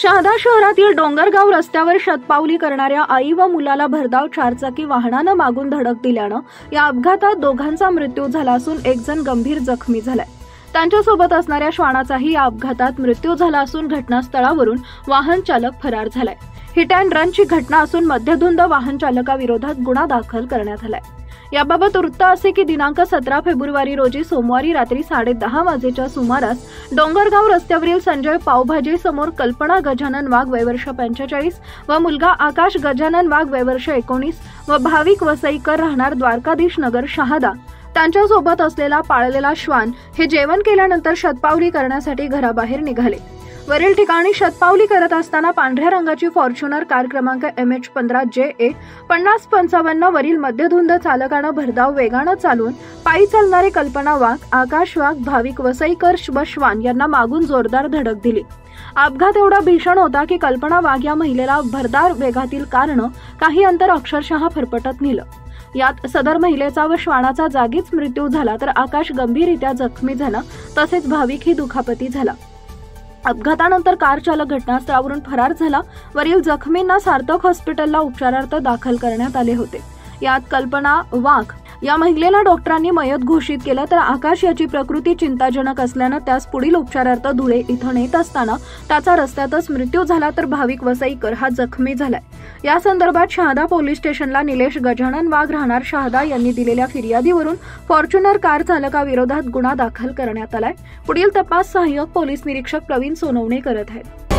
शहादा शहरातील डोंगरगाव रस्त्यावर शतपावली करणाऱ्या आई व मुलाला भरधाव चारचाकी वाहनानं मागून धडक दिल्यानं या अपघातात दोघांचा मृत्यू झाला असून एक जण गंभीर जखमी झालाय। त्यांच्यासोबत असणाऱ्या श्वानाचाही या अपघातात मृत्यू झाला असून घटनास्थळावरून वाहन चालक फरार झालाय। हिट अँड रनची घटना असून मध्यधुंद वाहन चालकाविरोधात गुन्हा दाखल करण्यात आलाय। याबाबत वृत्त असे की दिनांक 17 फेब्रुवारी रोजी सोमवारी रात्री 10:30 वाजेच्या सुमारास डोंगरगाव रस्त्यावरील संजय पावभाजी समोर कल्पना गजानन वाघ वय वर्ष 45 व मुलगा आकाश गजानन वाघ वय वर्ष 19 व भाविक वसईकर राहणार द्वारकाधीश नगर शहादा त्यांच्यासोबत असलेला पाळलेला श्वान हे जेवण केल्यानंतर शतपावली करण्यासाठी घराबाहेर निघाले। वरील ठिकाणी शतपावली करत असताना पांढऱ्या रंगाची फॉर्च्युनर कार क्रमांक MH15JA 5055 वरील मध्यधुंद चालकानं भरधाव वेगानं चालून पायी चालणारे कल्पना वाघ, आकाश वाघ, भाविक वसईकर व श्वान यांना मागून जोरदार धडक दिली। अपघात एवढा भीषण होता की कल्पना वाघ या महिलेला भरधाव वेगातील कारनं काही अंतर अक्षरशः फरफटत नेलं। यात सदर महिलेचा व श्वानाचा जागीच मृत्यू झाला तर आकाश गंभीररित्या जखमी झाला तसेच भाविकही दुखापती झाला। अपघातानंतर कार चालक घटनास्थळावरून फरार झाला। वरील जखमींना सार्थक हॉस्पिटलला उपचारार्थ दाखल करण्यात आले होते। यात कल्पना वाघ या महिलेला डॉक्टरांनी मयत घोषित केलं तर आकाश याची प्रकृती चिंताजनक असल्यानं त्यास पुढील उपचारार्थ धुळे इथं नेत असताना त्याचा रस्त्यातच मृत्यू झाला तर भाविक वसईकर हा जखमी झालाय। या संदर्भात शहादा पोलीस स्टेशनला निलेश गजानन वाघ राहणार शहादा यांनी दिलेल्या फिर्यादीवरून फॉर्च्युनर कार चालकाविरोधात गुन्हा दाखल करण्यात आलाय। पुढील तपास सहाय्यक पोलीस निरीक्षक प्रवीण सोनवणे करत आहेत।